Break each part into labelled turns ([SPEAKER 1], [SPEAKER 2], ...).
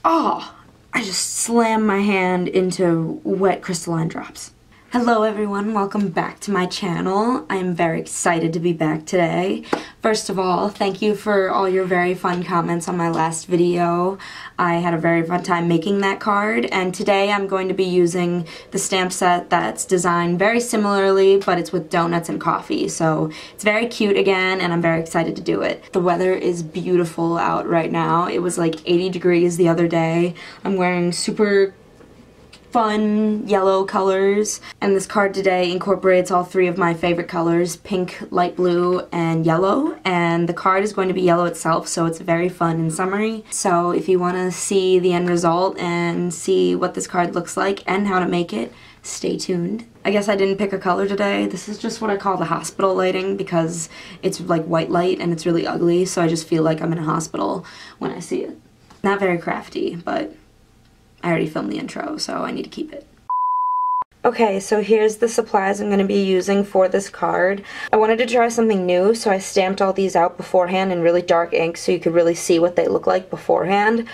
[SPEAKER 1] Oh, I just slammed my hand into wet crystalline drops. Hello everyone, welcome back to my channel. I am very excited to be back today. First of all, thank you for all your very fun comments on my last video. I had a very fun time making that card, and today I'm going to be using the stamp set that's designed very similarly, but it's with donuts and coffee. So it's very cute again, and I'm very excited to do it. The weather is beautiful out right now. It was like 80 degrees the other day. I'm wearing super fun yellow colors, and this card today incorporates all three of my favorite colors, pink, light blue, and yellow, and the card is going to be yellow itself, so it's very fun and summery. So if you want to see the end result and see what this card looks like and how to make it, stay tuned. I guess I didn't pick a color today. This is just what I call the hospital lighting because it's like white light and it's really ugly, so I just feel like I'm in a hospital when I see it. Not very crafty, but I already filmed the intro, so I need to keep it. Okay, so here's the supplies I'm going to be using for this card. I wanted to try something new, so I stamped all these out beforehand in really dark ink so you could really see what they look like beforehand,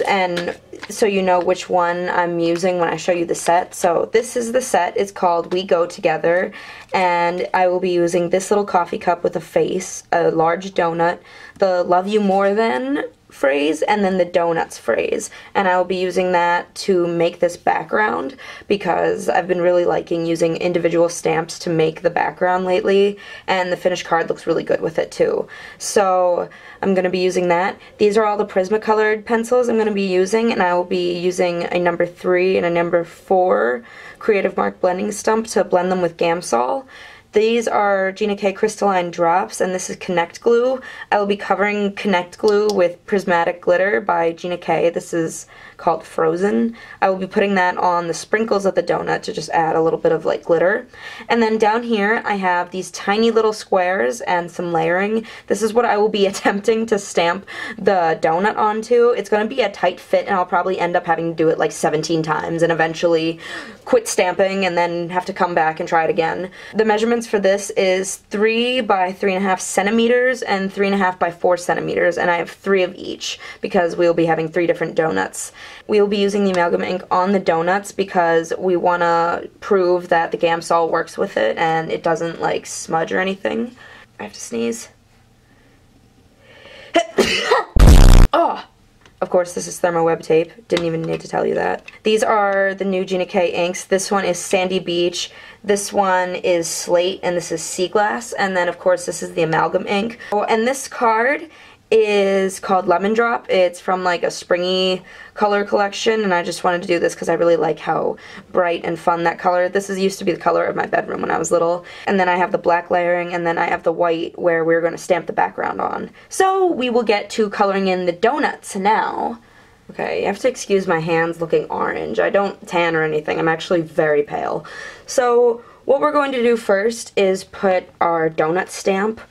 [SPEAKER 1] and so you know which one I'm using when I show you the set. So this is the set. It's called We Go Together, and I will be using this little coffee cup with a face, a large donut, the Love You More Than phrase, and then the donuts phrase, and I will be using that to make this background because I've been really liking using individual stamps to make the background lately, and the finished card looks really good with it too. So I'm going to be using that. These are all the Prismacolor pencils I'm going to be using, and I will be using a number 3 and a number 4 Creative Mark blending stump to blend them with Gamsol. These are Gina K Crystalline Drops, and this is Connect Glue. I will be covering Connect Glue with Prismatic Glitter by Gina K. This is called Frozen. I will be putting that on the sprinkles of the donut to just add a little bit of like glitter. And then down here I have these tiny little squares and some layering. This is what I will be attempting to stamp the donut onto. It's going to be a tight fit, and I'll probably end up having to do it like 17 times and eventually quit stamping and then have to come back and try it again. The measurements for this is 3 by 3.5 centimeters and 3.5 by 4 centimeters, and I have 3 of each because we will be having 3 different donuts. We will be using the amalgam ink on the donuts because we want to prove that the Gamsol works with it and it doesn't like smudge or anything. I have to sneeze. Oh! Of course, this is thermoweb tape. Didn't even need to tell you that. These are the new Gina K inks. This one is Sandy Beach. This one is Slate, and this is Sea Glass. And then, of course, this is the amalgam ink. Oh, and this card is called Lemon Drop. It's from like a springy color collection, and I just wanted to do this because I really like how bright and fun that color. This used to be the color of my bedroom when I was little. And then I have the black layering, and then I have the white where we're going to stamp the background on. So we will get to coloring in the donuts now. Okay, you have to excuse my hands looking orange. I don't tan or anything. I'm actually very pale. So what we're going to do first is put our donut stamp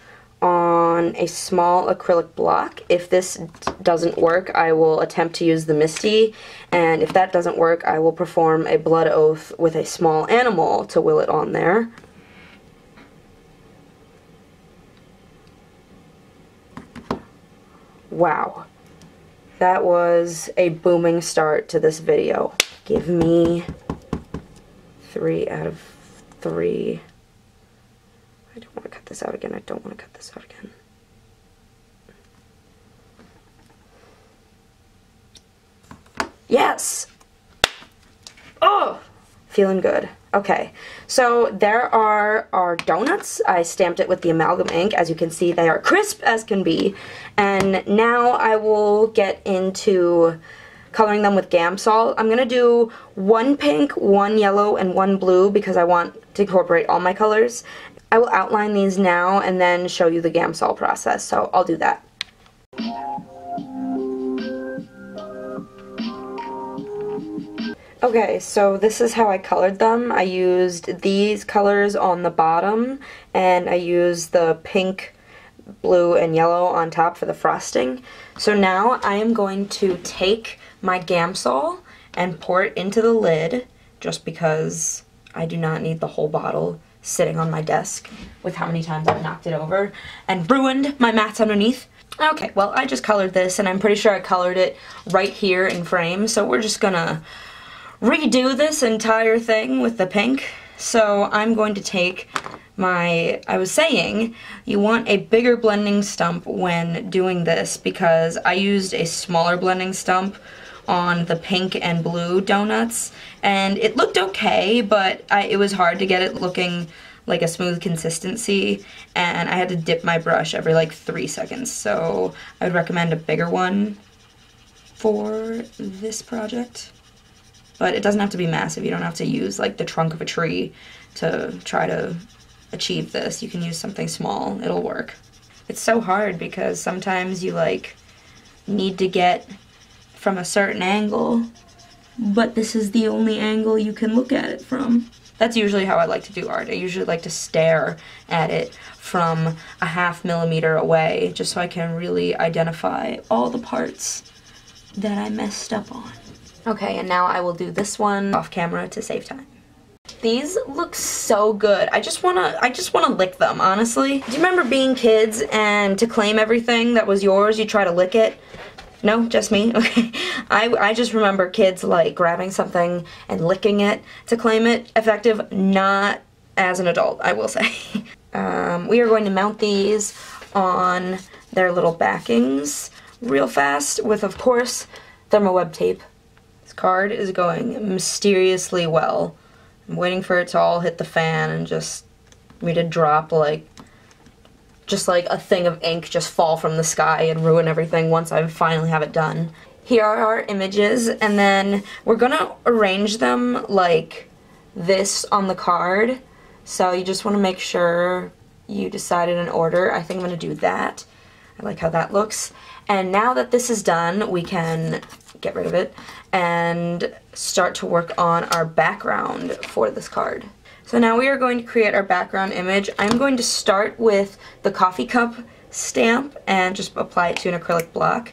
[SPEAKER 1] on a small acrylic block. If this doesn't work, I will attempt to use the Misty, and if that doesn't work, I will perform a blood oath with a small animal to will it on there. Wow. That was a booming start to this video. Give me 3 out of 3. I don't want to cut this out again. I don't want to cut this out again. Yes! Oh! Feeling good. Okay, so there are our donuts. I stamped it with the amalgam ink. As you can see, they are crisp as can be. And now I will get into coloring them with Gamsol. I'm going to do 1 pink, 1 yellow, and 1 blue because I want to incorporate all my colors. I will outline these now and then show you the Gamsol process, so I'll do that. Okay, so this is how I colored them. I used these colors on the bottom, and I used the pink, blue, and yellow on top for the frosting. So now I am going to take my Gamsol and pour it into the lid, just because I do not need the whole bottle sitting on my desk with how many times I've knocked it over and ruined my mats underneath. Okay, well, I just colored this, and I'm pretty sure I colored it right here in frame, so we're just gonna redo this entire thing with the pink. So I'm going to take I was saying, you want a bigger blending stump when doing this because I used a smaller blending stump on the pink and blue donuts, and it looked okay, but it was hard to get it looking like a smooth consistency, and I had to dip my brush every like 3 seconds, so I would recommend a bigger one for this project. But it doesn't have to be massive. You don't have to use like the trunk of a tree to try to achieve this. You can use something small. It'll work. It's so hard because sometimes you like need to get from a certain angle, but this is the only angle you can look at it from. That's usually how I like to do art. I usually like to stare at it from a ½ millimeter away just so I can really identify all the parts that I messed up on. Okay, and now I will do this one off camera to save time. These look so good. I just wanna lick them, honestly. Do you remember being kids and to claim everything that was yours, you try to lick it? No, just me? Okay. I just remember kids like grabbing something and licking it to claim it. Effective, not as an adult, I will say. We are going to mount these on their little backings real fast with, of course, thermoweb tape. This card is going mysteriously well. I'm waiting for it to all hit the fan and just me to drop like just like a thing of ink just fall from the sky and ruin everything once I finally have it done. Here are our images, and then we're gonna arrange them like this on the card. So you just wanna make sure you decided an order. I think I'm gonna do that. I like how that looks. And now that this is done, we can get rid of it and start to work on our background for this card. So now we are going to create our background image. I'm going to start with the coffee cup stamp and just apply it to an acrylic block.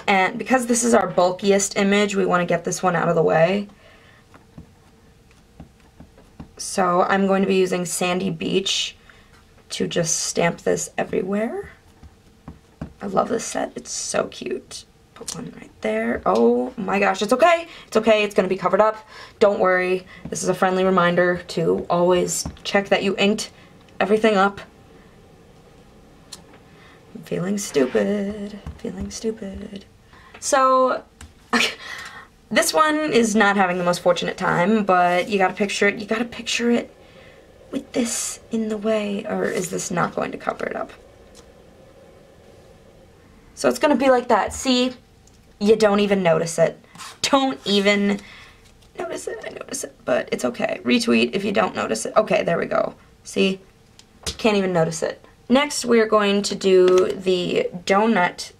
[SPEAKER 1] And because this is our bulkiest image, we want to get this one out of the way. So I'm going to be using Sandy Beach to just stamp this everywhere. I love this set. It's so cute. Put one right there. Oh my gosh, it's okay. It's okay. It's going to be covered up. Don't worry. This is a friendly reminder to always check that you inked everything up. I'm feeling stupid. Feeling stupid. So, this one is not having the most fortunate time, but you gotta picture it. You gotta picture it with this in the way, or is this not going to cover it up? So it's gonna be like that. See? You don't even notice it. Don't even notice it. I notice it, but it's okay. Retweet if you don't notice it. Okay, there we go. See? Can't even notice it. Next, we're going to do the donut.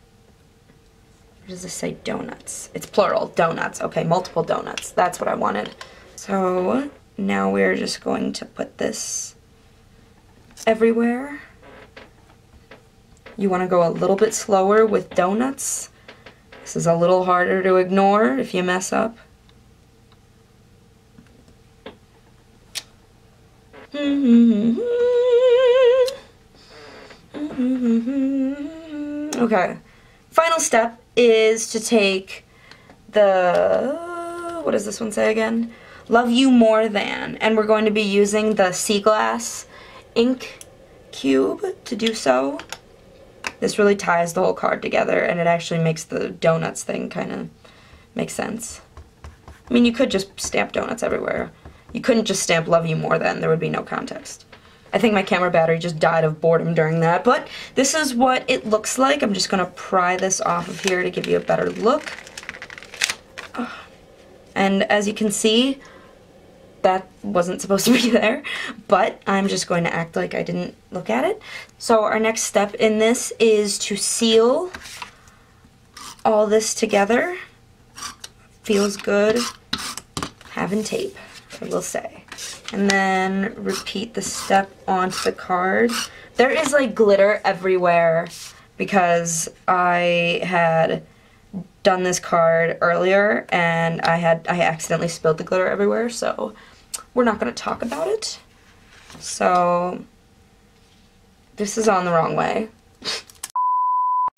[SPEAKER 1] Where does this say donuts? It's plural, donuts. Okay, multiple donuts. That's what I wanted. So now we're just going to put this everywhere. You want to go a little bit slower with donuts. This is a little harder to ignore if you mess up. Okay. Final step is to take the, what does this one say again? Love You More Than. And we're going to be using the Sea Glass ink cube to do so. This really ties the whole card together, and it actually makes the donuts thing kind of make sense. I mean, you could just stamp donuts everywhere. You couldn't just stamp Love You More Than. There would be no context. I think my camera battery just died of boredom during that, but this is what it looks like. I'm just going to pry this off of here to give you a better look. And as you can see, that wasn't supposed to be there, but I'm just going to act like I didn't look at it. So our next step in this is to seal all this together. Feels good having tape, I will say. And then repeat the step onto the card. There is like glitter everywhere because I had done this card earlier and I accidentally spilled the glitter everywhere, so we're not going to talk about it. So this is on the wrong way.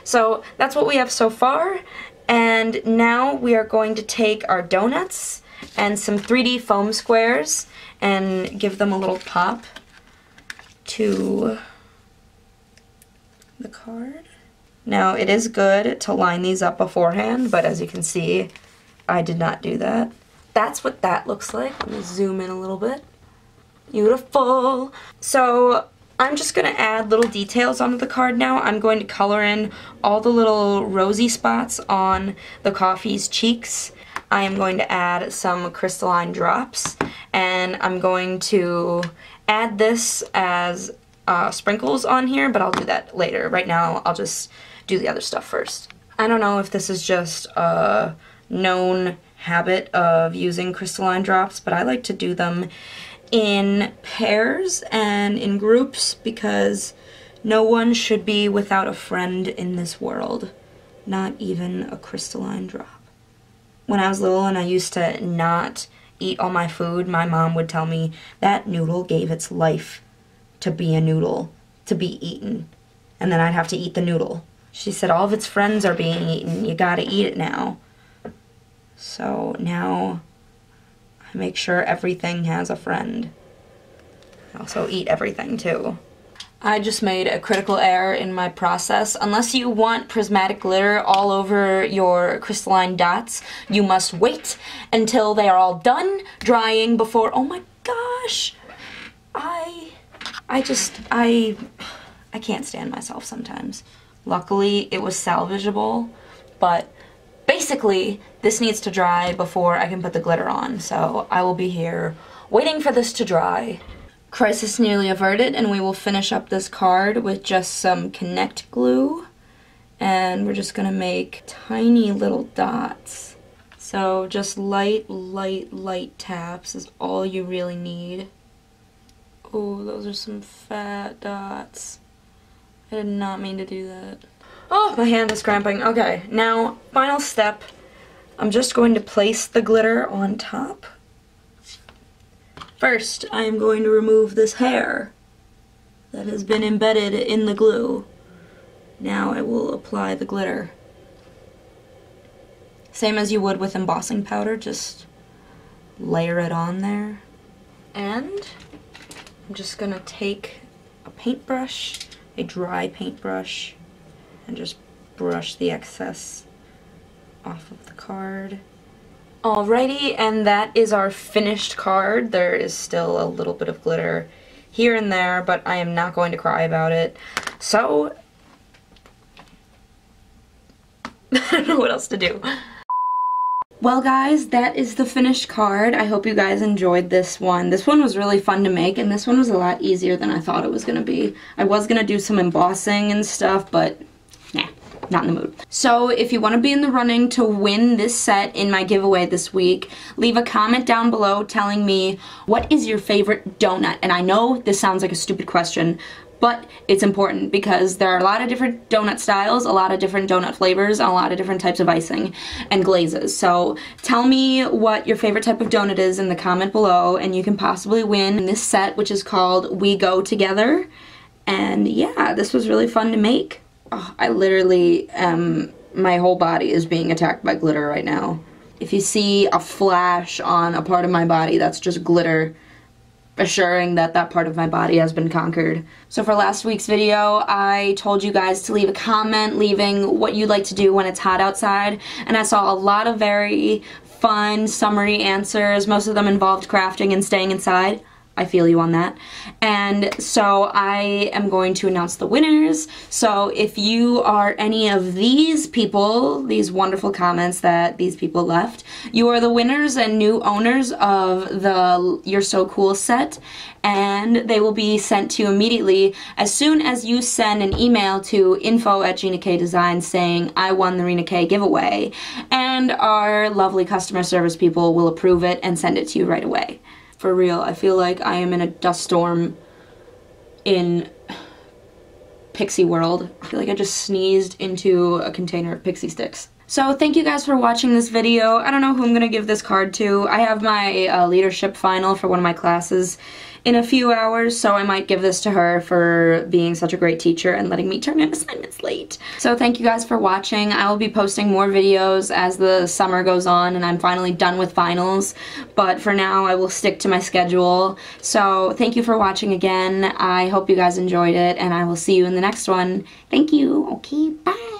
[SPEAKER 1] So that's what we have so far, and now we are going to take our donuts and some 3D foam squares and give them a little pop to the card. Now it is good to line these up beforehand, but as you can see, I did not do that. That's what that looks like. Let me zoom in a little bit. Beautiful. So I'm just going to add little details onto the card now. I'm going to color in all the little rosy spots on the coffee's cheeks. I am going to add some crystalline drops, and I'm going to add this as sprinkles on here, but I'll do that later. Right now, I'll just do the other stuff first. I don't know if this is just a known habit of using crystalline drops, but I like to do them in pairs and in groups because no one should be without a friend in this world, not even a crystalline drop. When I was little and I used to not eat all my food, my mom would tell me that noodle gave its life to be a noodle, to be eaten, and then I'd have to eat the noodle. She said all of its friends are being eaten, you gotta eat it now. So now I make sure everything has a friend. I also eat everything too. I just made a critical error in my process. Unless you want prismatic glitter all over your crystalline dots, you must wait until they are all done drying before, oh my gosh, I can't stand myself sometimes. Luckily, it was salvageable, but basically, this needs to dry before I can put the glitter on, so I will be here waiting for this to dry. Crisis nearly averted, and we will finish up this card with just some Connect glue, and we're just gonna make tiny little dots. So just light taps is all you really need. Oh, those are some fat dots. I did not mean to do that. Oh, my hand is cramping. Okay, now, final step. I'm just going to place the glitter on top. First, I am going to remove this hair that has been embedded in the glue. Now I will apply the glitter. Same as you would with embossing powder, just layer it on there. And I'm just gonna take a paintbrush, a dry paintbrush, and just brush the excess off of the card. Alrighty, and that is our finished card. There is still a little bit of glitter here and there, but I am not going to cry about it. So, I don't know what else to do. Well guys, that is the finished card. I hope you guys enjoyed this one. This one was really fun to make, and this one was a lot easier than I thought it was going to be. I was going to do some embossing and stuff, but nah, not in the mood. So if you want to be in the running to win this set in my giveaway this week, leave a comment down below telling me what is your favorite donut. And I know this sounds like a stupid question, but it's important because there are a lot of different donut styles, a lot of different donut flavors, and a lot of different types of icing and glazes. So tell me what your favorite type of donut is in the comment below, and you can possibly win this set, which is called We Go Together. And yeah, this was really fun to make. Oh, I literally my whole body is being attacked by glitter right now. If you see a flash on a part of my body, that's just glitter assuring that that part of my body has been conquered. So for last week's video, I told you guys to leave a comment leaving what you'd like to do when it's hot outside, and I saw a lot of very fun, summery answers. Most of them involved crafting and staying inside. I feel you on that. And so I am going to announce the winners. So if you are any of these people, these wonderful comments that these people left, you are the winners and new owners of the You're So Cool set, and they will be sent to you immediately as soon as you send an email to info@GinaKDesigns saying I won the Rina K giveaway, and our lovely customer service people will approve it and send it to you right away. For real, I feel like I am in a dust storm in Pixie World. I feel like I just sneezed into a container of pixie sticks. So thank you guys for watching this video. I don't know who I'm gonna give this card to. I have my leadership final for one of my classes in a few hours, so I might give this to her for being such a great teacher and letting me turn in assignments late. So thank you guys for watching. I will be posting more videos as the summer goes on and I'm finally done with finals, but for now I will stick to my schedule. So thank you for watching again. I hope you guys enjoyed it, and I will see you in the next one. Thank you. Okay, bye.